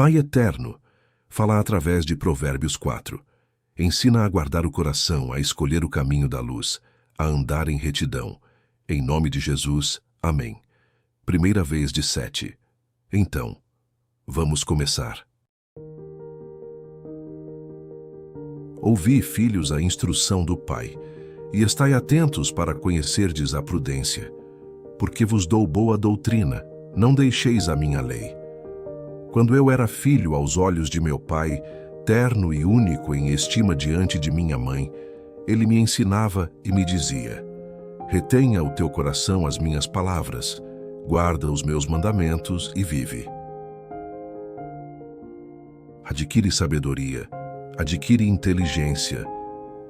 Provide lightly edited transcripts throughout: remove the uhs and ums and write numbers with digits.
Pai eterno, fala através de Provérbios 4. Ensina a guardar o coração, a escolher o caminho da luz, a andar em retidão. Em nome de Jesus, amém. Primeira vez de 7. Então, vamos começar. Ouvi, filhos, a instrução do Pai, e estai atentos para conhecerdes a prudência, porque vos dou boa doutrina, não deixeis a minha lei. Quando eu era filho aos olhos de meu pai, terno e único em estima diante de minha mãe, ele me ensinava e me dizia: retenha o teu coração as minhas palavras, guarda os meus mandamentos e vive. Adquire sabedoria, adquire inteligência,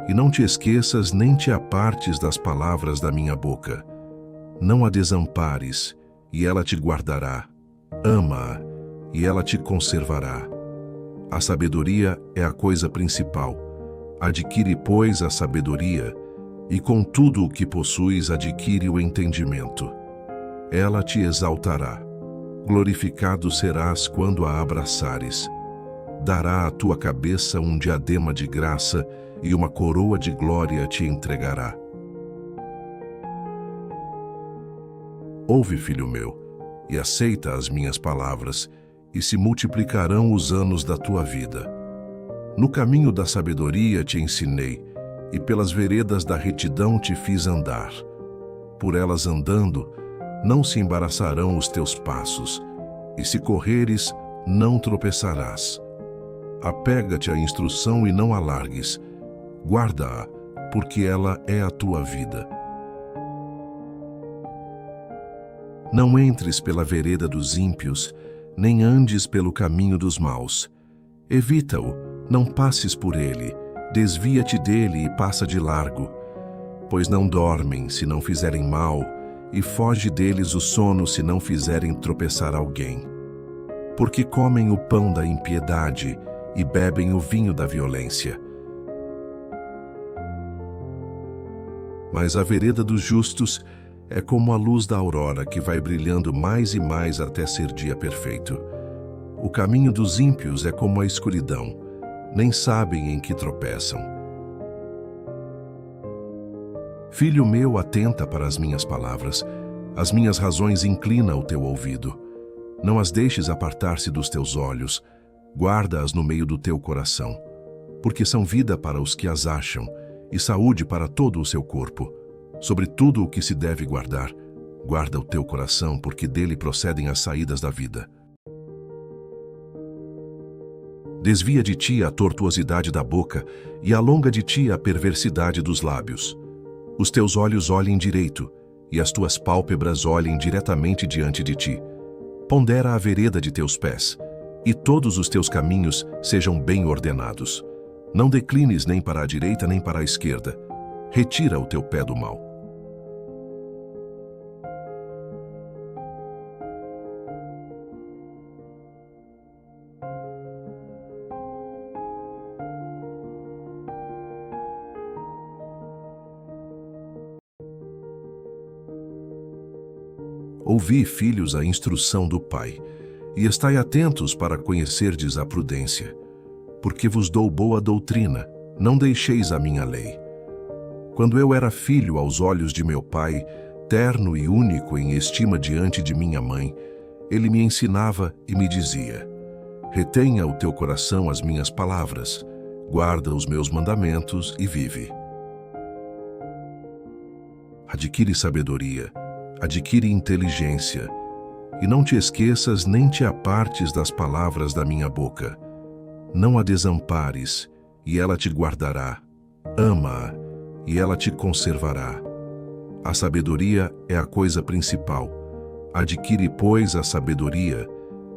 e não te esqueças nem te apartes das palavras da minha boca. Não a desampares, e ela te guardará. Ama-a, e ela te conservará. A sabedoria é a coisa principal. Adquire, pois, a sabedoria, e com tudo o que possuis adquire o entendimento. Ela te exaltará. Glorificado serás quando a abraçares. Dará à tua cabeça um diadema de graça, e uma coroa de glória te entregará. Ouve, filho meu, e aceita as minhas palavras, e se multiplicarão os anos da tua vida. No caminho da sabedoria te ensinei, e pelas veredas da retidão te fiz andar. Por elas andando, não se embaraçarão os teus passos, e se correres, não tropeçarás. Apega-te à instrução e não a largues. Guarda-a, porque ela é a tua vida. Não entres pela vereda dos ímpios, nem andes pelo caminho dos maus. Evita-o, não passes por ele, desvia-te dele e passa de largo. Pois não dormem se não fizerem mal, e foge deles o sono se não fizerem tropeçar alguém. Porque comem o pão da impiedade e bebem o vinho da violência. Mas a vereda dos justos é como a luz da aurora que vai brilhando mais e mais até ser dia perfeito. O caminho dos ímpios é como a escuridão, nem sabem em que tropeçam. Filho meu, atenta para as minhas palavras, as minhas razões inclina o teu ouvido. Não as deixes apartar-se dos teus olhos, guarda-as no meio do teu coração, porque são vida para os que as acham e saúde para todo o seu corpo. Sobre tudo o que se deve guardar, guarda o teu coração, porque dele procedem as saídas da vida. Desvia de ti a tortuosidade da boca e alonga de ti a perversidade dos lábios. Os teus olhos olhem direito e as tuas pálpebras olhem diretamente diante de ti. Pondera a vereda de teus pés, e todos os teus caminhos sejam bem ordenados. Não declines nem para a direita nem para a esquerda. Retira o teu pé do mal. Ouvi, filhos, a instrução do Pai, e estai atentos para conhecerdes a prudência, porque vos dou boa doutrina, não deixeis a minha lei. Quando eu era filho aos olhos de meu pai, terno e único em estima diante de minha mãe, ele me ensinava e me dizia: retenha o teu coração as minhas palavras, guarda os meus mandamentos e vive. Adquire sabedoria, adquire inteligência, e não te esqueças nem te apartes das palavras da minha boca. Não a desampares, e ela te guardará. Ama-a, e ela te conservará. A sabedoria é a coisa principal. Adquire, pois, a sabedoria,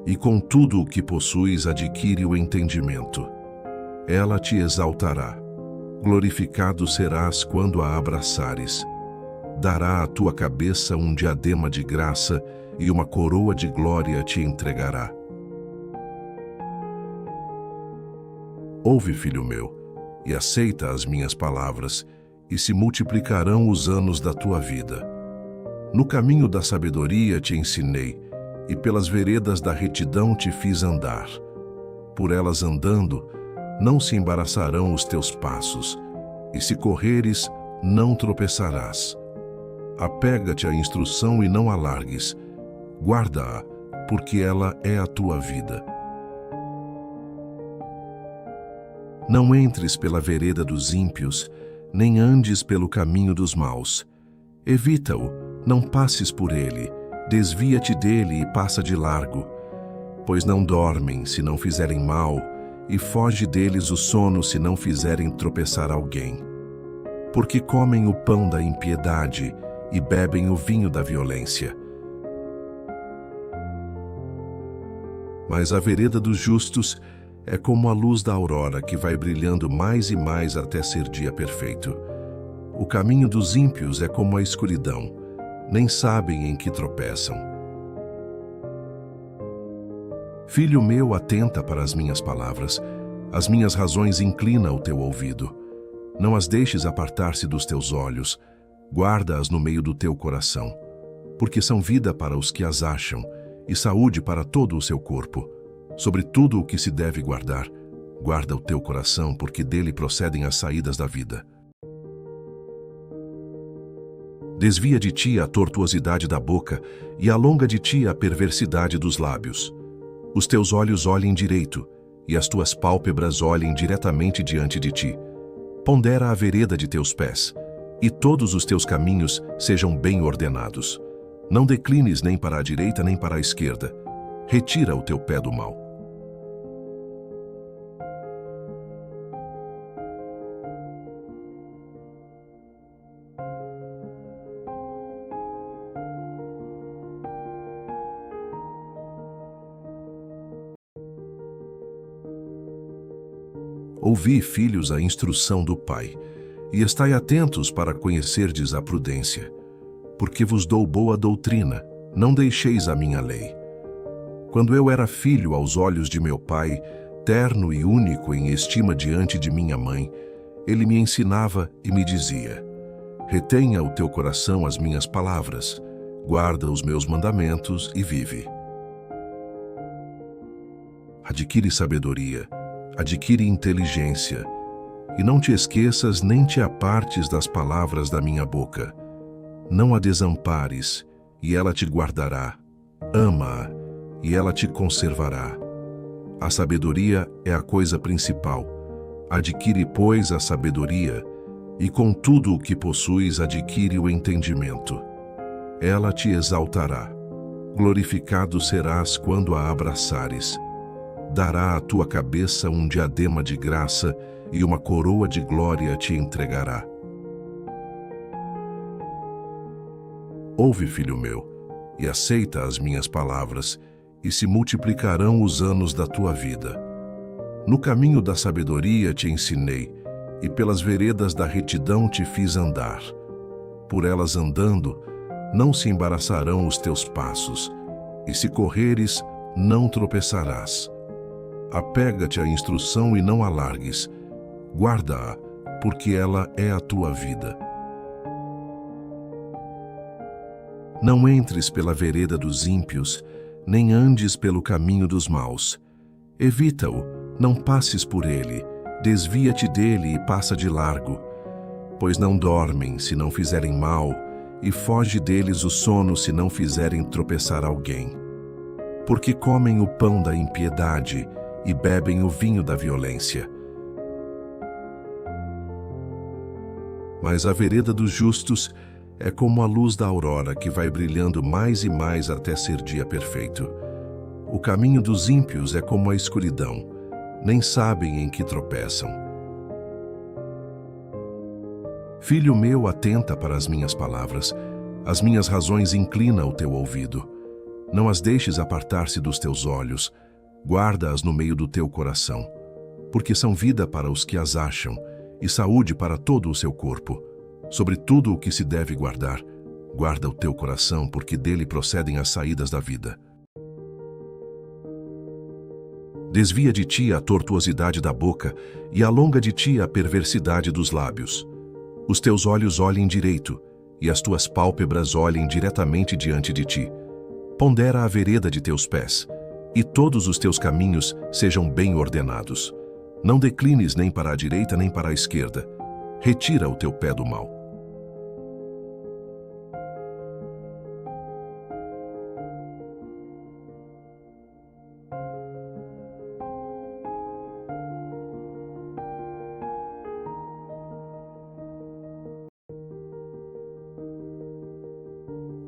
e com tudo o que possuis adquire o entendimento. Ela te exaltará. Glorificado serás quando a abraçares. Dará à tua cabeça um diadema de graça, e uma coroa de glória te entregará. Ouve, filho meu, e aceita as minhas palavras, e se multiplicarão os anos da tua vida. No caminho da sabedoria te ensinei, e pelas veredas da retidão te fiz andar. Por elas andando, não se embaraçarão os teus passos, e se correres, não tropeçarás. Apega-te à instrução e não a largues. Guarda-a, porque ela é a tua vida. Não entres pela vereda dos ímpios, nem andes pelo caminho dos maus. Evita-o, não passes por ele, desvia-te dele e passa de largo. Pois não dormem se não fizerem mal, e foge deles o sono se não fizerem tropeçar alguém. Porque comem o pão da impiedade e bebem o vinho da violência. Mas a vereda dos justos é como a luz da aurora que vai brilhando mais e mais até ser dia perfeito. O caminho dos ímpios é como a escuridão, nem sabem em que tropeçam. Filho meu, atenta para as minhas palavras, as minhas razões inclina o teu ouvido. Não as deixes apartar-se dos teus olhos, guarda-as no meio do teu coração, porque são vida para os que as acham e saúde para todo o seu corpo. Sobre tudo o que se deve guardar, guarda o teu coração, porque dele procedem as saídas da vida. Desvia de ti a tortuosidade da boca e alonga de ti a perversidade dos lábios. Os teus olhos olhem direito e as tuas pálpebras olhem diretamente diante de ti. Pondera a vereda de teus pés, e todos os teus caminhos sejam bem ordenados. Não declines nem para a direita nem para a esquerda. Retira o teu pé do mal. Ouvi, filhos, a instrução do Pai, e estai atentos para conhecerdes a prudência. Porque vos dou boa doutrina, não deixeis a minha lei. Quando eu era filho aos olhos de meu pai, terno e único em estima diante de minha mãe, ele me ensinava e me dizia: retenha o teu coração as minhas palavras, guarda os meus mandamentos e vive. Adquire sabedoria, adquire inteligência, e não te esqueças nem te apartes das palavras da minha boca. Não a desampares, e ela te guardará. Ama-a, e ela te conservará. A sabedoria é a coisa principal. Adquire, pois, a sabedoria, e com tudo o que possuis adquire o entendimento. Ela te exaltará. Glorificado serás quando a abraçares. Dará à tua cabeça um diadema de graça e uma coroa de glória te entregará. Ouve, filho meu, e aceita as minhas palavras, e se multiplicarão os anos da tua vida. No caminho da sabedoria te ensinei, e pelas veredas da retidão te fiz andar. Por elas andando, não se embaraçarão os teus passos, e se correres, não tropeçarás. Apega-te à instrução e não a largues. Guarda-a, porque ela é a tua vida. Não entres pela vereda dos ímpios, nem andes pelo caminho dos maus. Evita-o, não passes por ele, desvia-te dele e passa de largo. Pois não dormem se não fizerem mal, e foge deles o sono se não fizerem tropeçar alguém. Porque comem o pão da impiedade e bebem o vinho da violência. Mas a vereda dos justos é como a luz da aurora que vai brilhando mais e mais até ser dia perfeito. O caminho dos ímpios é como a escuridão, nem sabem em que tropeçam. Filho meu, atenta para as minhas palavras, as minhas razões inclina o teu ouvido. Não as deixes apartar-se dos teus olhos, guarda-as no meio do teu coração, porque são vida para os que as acham e saúde para todo o seu corpo. Sobre tudo o que se deve guardar, guarda o teu coração, porque dele procedem as saídas da vida. Desvia de ti a tortuosidade da boca e alonga de ti a perversidade dos lábios. Os teus olhos olhem direito e as tuas pálpebras olhem diretamente diante de ti. Pondera a vereda de teus pés, e todos os teus caminhos sejam bem ordenados. Não declines nem para a direita nem para a esquerda. Retira o teu pé do mal.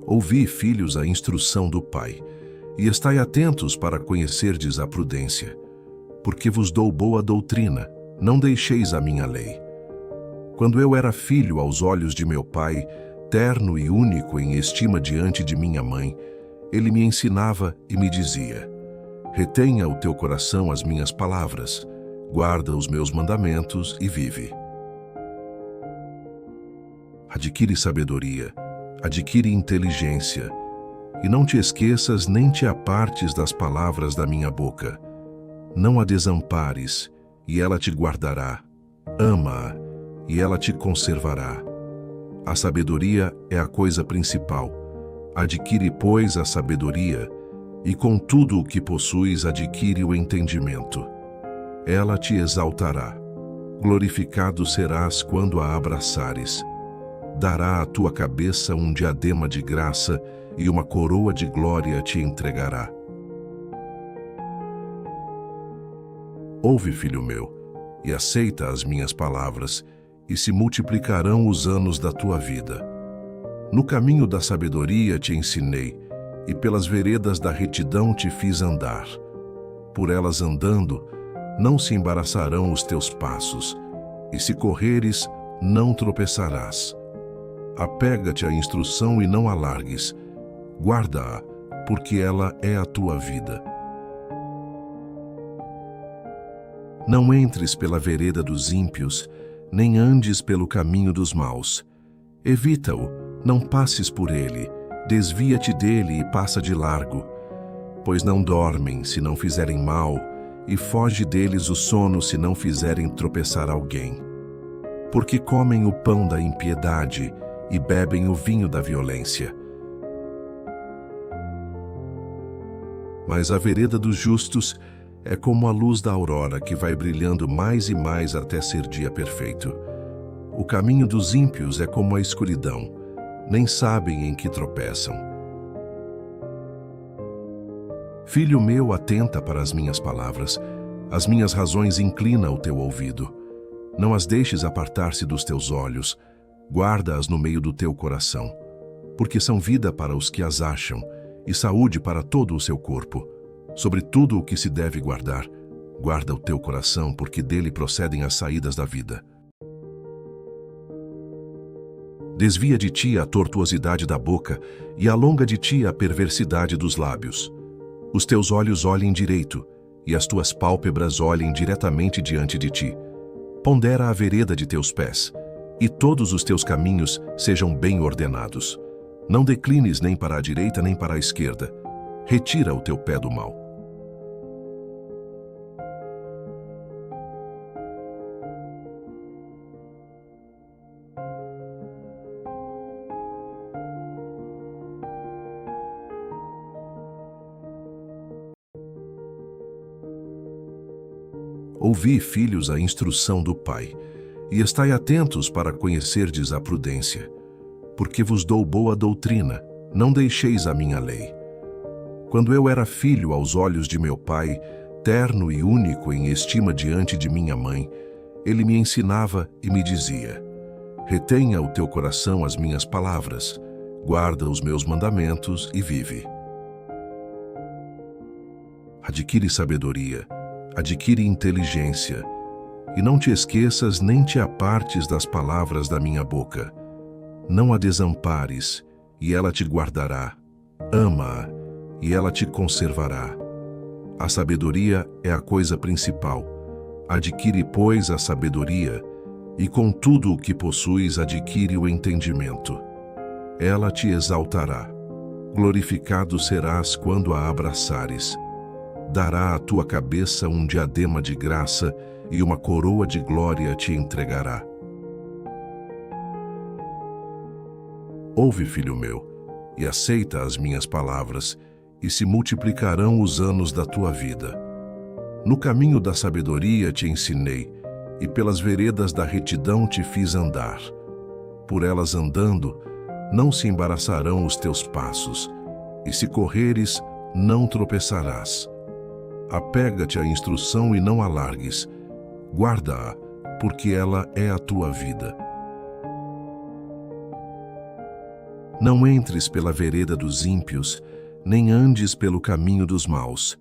Ouvi, filhos, a instrução do Pai, e estai atentos para conhecerdes a prudência, porque vos dou boa doutrina, não deixeis a minha lei. Quando eu era filho aos olhos de meu pai, terno e único em estima diante de minha mãe, ele me ensinava e me dizia: retenha o teu coração as minhas palavras, guarda os meus mandamentos e vive. Adquire sabedoria, adquire inteligência, e não te esqueças nem te apartes das palavras da minha boca. Não a desampares, e ela te guardará. Ama-a, e ela te conservará. A sabedoria é a coisa principal. Adquire, pois, a sabedoria, e com tudo o que possuis adquire o entendimento. Ela te exaltará. Glorificado serás quando a abraçares. Dará à tua cabeça um diadema de graça e uma coroa de glória te entregará. Ouve, filho meu, e aceita as minhas palavras, e se multiplicarão os anos da tua vida. No caminho da sabedoria te ensinei, e pelas veredas da retidão te fiz andar. Por elas andando, não se embaraçarão os teus passos, e se correres, não tropeçarás. Apega-te à instrução e não a largues. Guarda-a, porque ela é a tua vida. Não entres pela vereda dos ímpios, nem andes pelo caminho dos maus. Evita-o, não passes por ele, desvia-te dele e passa de largo. Pois não dormem se não fizerem mal, e foge deles o sono se não fizerem tropeçar alguém. Porque comem o pão da impiedade e bebem o vinho da violência. Mas a vereda dos justos é como a luz da aurora que vai brilhando mais e mais até ser dia perfeito. O caminho dos ímpios é como a escuridão, nem sabem em que tropeçam. Filho meu, atenta para as minhas palavras, as minhas razões inclina o teu ouvido. Não as deixes apartar-se dos teus olhos, guarda-as no meio do teu coração, porque são vida para os que as acham e saúde para todo o seu corpo. Sobre tudo o que se deve guardar, guarda o teu coração, porque dele procedem as saídas da vida. Desvia de ti a tortuosidade da boca e alonga de ti a perversidade dos lábios. Os teus olhos olhem direito e as tuas pálpebras olhem diretamente diante de ti. Pondera a vereda de teus pés, e todos os teus caminhos sejam bem ordenados. Não declines nem para a direita nem para a esquerda. Retira o teu pé do mal. Ouvi, filhos, a instrução do Pai, e estai atentos para conhecerdes a prudência, porque vos dou boa doutrina, não deixeis a minha lei. Quando eu era filho aos olhos de meu pai, terno e único em estima diante de minha mãe, ele me ensinava e me dizia: retenha o teu coração as minhas palavras, guarda os meus mandamentos e vive. Adquire sabedoria, adquire inteligência, e não te esqueças nem te apartes das palavras da minha boca. Não a desampares, e ela te guardará. Ama-a, e ela te conservará. A sabedoria é a coisa principal. Adquire, pois, a sabedoria, e com tudo o que possuis adquire o entendimento. Ela te exaltará. Glorificado serás quando a abraçares. Dará à tua cabeça um diadema de graça e uma coroa de glória te entregará. Ouve, filho meu, e aceita as minhas palavras, e se multiplicarão os anos da tua vida. No caminho da sabedoria te ensinei, e pelas veredas da retidão te fiz andar. Por elas andando, não se embaraçarão os teus passos, e se correres, não tropeçarás. Apega-te à instrução e não a largues. Guarda-a, porque ela é a tua vida. Não entres pela vereda dos ímpios, nem andes pelo caminho dos maus.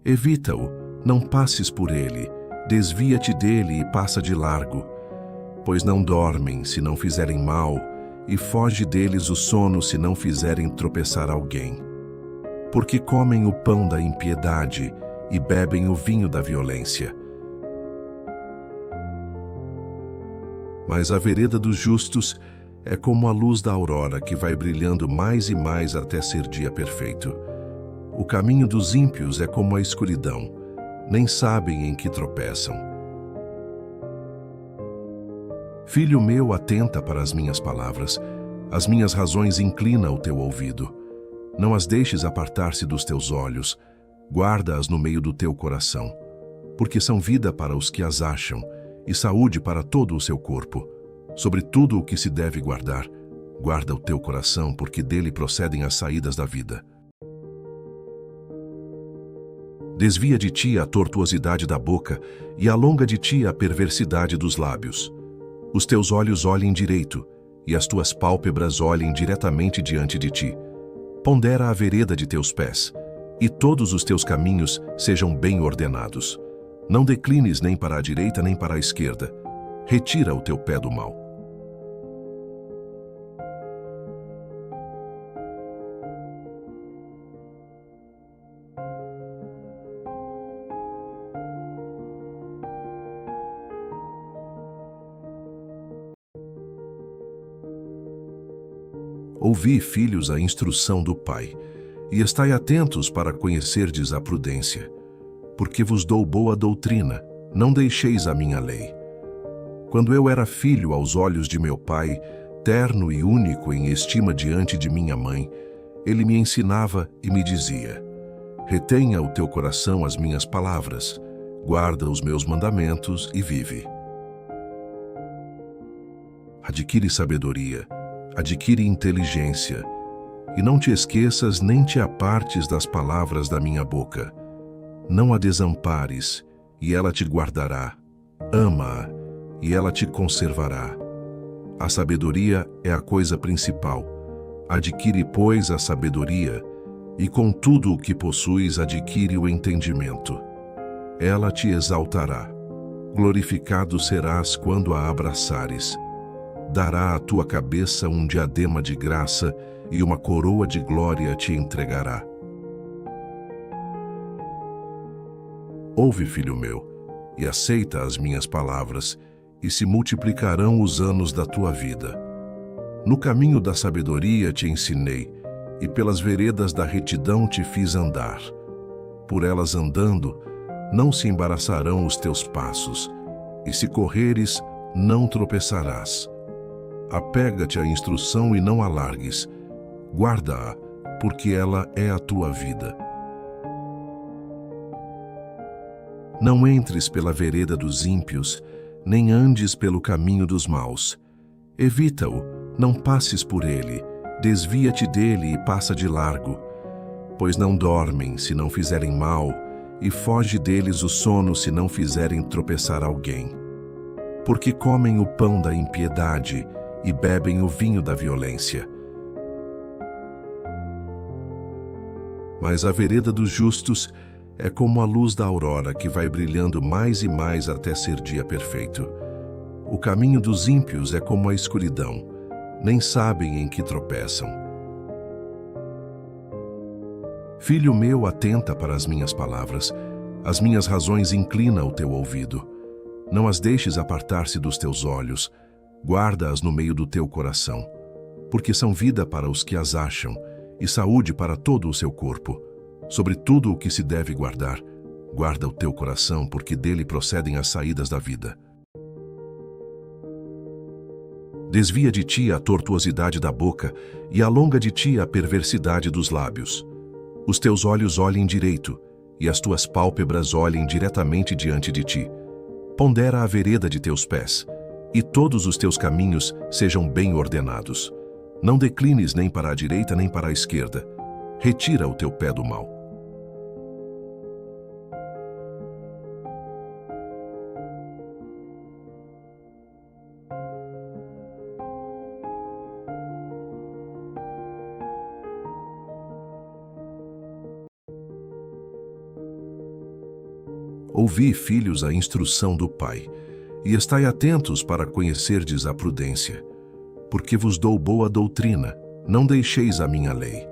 Evita-o, não passes por ele, desvia-te dele e passa de largo. Pois não dormem se não fizerem mal, e foge deles o sono se não fizerem tropeçar alguém. Porque comem o pão da impiedade e bebem o vinho da violência. Mas a vereda dos justos é como a luz da aurora que vai brilhando mais e mais até ser dia perfeito. O caminho dos ímpios é como a escuridão, nem sabem em que tropeçam. Filho meu, atenta para as minhas palavras, as minhas razões inclina o teu ouvido. Não as deixes apartar-se dos teus olhos, guarda-as no meio do teu coração, porque são vida para os que as acham e saúde para todo o seu corpo. Sobre tudo o que se deve guardar, guarda o teu coração, porque dele procedem as saídas da vida. Desvia de ti a tortuosidade da boca e alonga de ti a perversidade dos lábios. Os teus olhos olhem direito e as tuas pálpebras olhem diretamente diante de ti. Pondera a vereda de teus pés, e todos os teus caminhos sejam bem ordenados. Não declines nem para a direita nem para a esquerda. Retira o teu pé do mal. Ouvi, filhos, a instrução do Pai, e estai atentos para conhecerdes a prudência. Porque vos dou boa doutrina, não deixeis a minha lei. Quando eu era filho aos olhos de meu pai, terno e único em estima diante de minha mãe, ele me ensinava e me dizia: retenha o teu coração as minhas palavras, guarda os meus mandamentos e vive. Adquire sabedoria, adquire inteligência, e não te esqueças nem te apartes das palavras da minha boca. Não a desampares, e ela te guardará. Ama-a, e ela te conservará. A sabedoria é a coisa principal. Adquire, pois, a sabedoria, e com tudo o que possuis adquire o entendimento. Ela te exaltará. Glorificado serás quando a abraçares. Dará à tua cabeça um diadema de graça e uma coroa de glória te entregará. Ouve, filho meu, e aceita as minhas palavras, e se multiplicarão os anos da tua vida. No caminho da sabedoria te ensinei, e pelas veredas da retidão te fiz andar. Por elas andando, não se embaraçarão os teus passos, e se correres, não tropeçarás. Apega-te à instrução e não a largues. Guarda-a, porque ela é a tua vida. Não entres pela vereda dos ímpios, nem andes pelo caminho dos maus. Evita-o, não passes por ele, desvia-te dele e passa de largo. Pois não dormem se não fizerem mal, e foge deles o sono se não fizerem tropeçar alguém. Porque comem o pão da impiedade e bebem o vinho da violência. Mas a vereda dos justos é como a luz da aurora que vai brilhando mais e mais até ser dia perfeito. O caminho dos ímpios é como a escuridão, nem sabem em que tropeçam. Filho meu, atenta para as minhas palavras, as minhas razões inclina o teu ouvido. Não as deixes apartar-se dos teus olhos, guarda-as no meio do teu coração, porque são vida para os que as acham e saúde para todo o seu corpo. Sobre tudo o que se deve guardar, guarda o teu coração, porque dele procedem as saídas da vida. Desvia de ti a tortuosidade da boca e alonga de ti a perversidade dos lábios. Os teus olhos olhem direito, e as tuas pálpebras olhem diretamente diante de ti. Pondera a vereda de teus pés, e todos os teus caminhos sejam bem ordenados. Não declines nem para a direita nem para a esquerda. Retira o teu pé do mal. Ouvi, filhos, a instrução do Pai, e estai atentos para conhecerdes a prudência, porque vos dou boa doutrina, não deixeis a minha lei.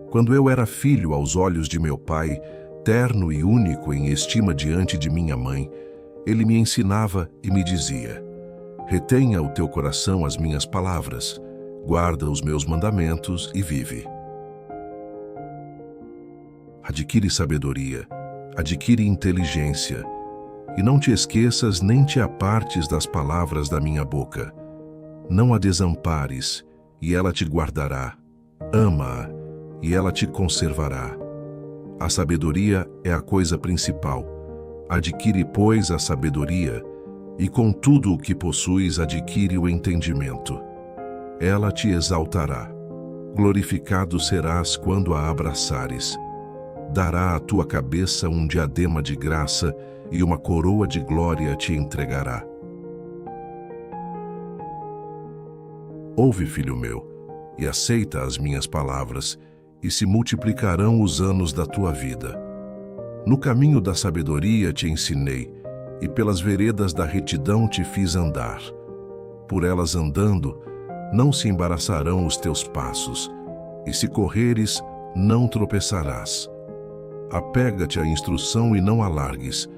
Quando eu era filho aos olhos de meu pai, terno e único em estima diante de minha mãe, ele me ensinava e me dizia: retenha o teu coração as minhas palavras, guarda os meus mandamentos e vive. Adquire sabedoria, adquire inteligência, e não te esqueças nem te apartes das palavras da minha boca. Não a desampares, e ela te guardará. Ama-a, e ela te conservará. A sabedoria é a coisa principal. Adquire, pois, a sabedoria, e com tudo o que possuis adquire o entendimento. Ela te exaltará. Glorificado serás quando a abraçares. Dará à tua cabeça um diadema de graça, e uma coroa de glória te entregará. Ouve, filho meu, e aceita as minhas palavras, e se multiplicarão os anos da tua vida. No caminho da sabedoria te ensinei, e pelas veredas da retidão te fiz andar. Por elas andando, não se embaraçarão os teus passos, e se correres, não tropeçarás. Apega-te à instrução e não a largues.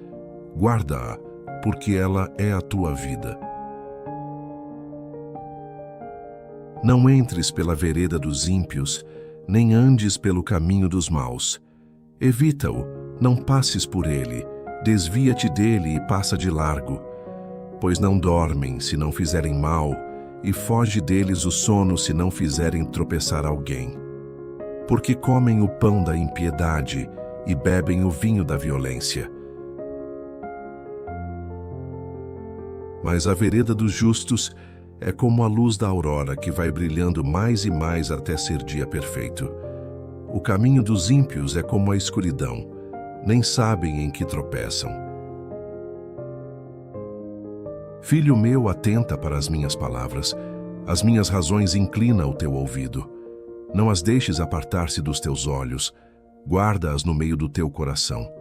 Guarda-a, porque ela é a tua vida. Não entres pela vereda dos ímpios, nem andes pelo caminho dos maus. Evita-o, não passes por ele, desvia-te dele e passa de largo. Pois não dormem se não fizerem mal, e foge deles o sono se não fizerem tropeçar alguém. Porque comem o pão da impiedade e bebem o vinho da violência. Mas a vereda dos justos é como a luz da aurora que vai brilhando mais e mais até ser dia perfeito. O caminho dos ímpios é como a escuridão, nem sabem em que tropeçam. Filho meu, atenta para as minhas palavras, as minhas razões inclina o teu ouvido. Não as deixes apartar-se dos teus olhos, guarda-as no meio do teu coração,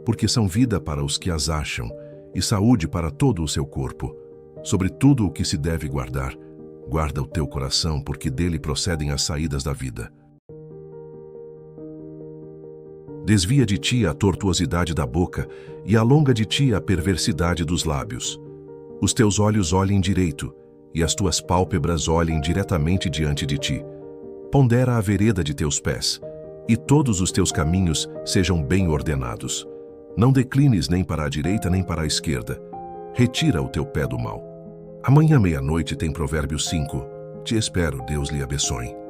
porque são vida para os que as acham e saúde para todo o seu corpo. Sobre tudo o que se deve guardar, guarda o teu coração, porque dele procedem as saídas da vida. Desvia de ti a tortuosidade da boca e alonga de ti a perversidade dos lábios. Os teus olhos olhem direito e as tuas pálpebras olhem diretamente diante de ti. Pondera a vereda de teus pés, e todos os teus caminhos sejam bem ordenados. Não declines nem para a direita nem para a esquerda. Retira o teu pé do mal. Amanhã 00:30 tem Provérbios 5. Te espero, Deus lhe abençoe.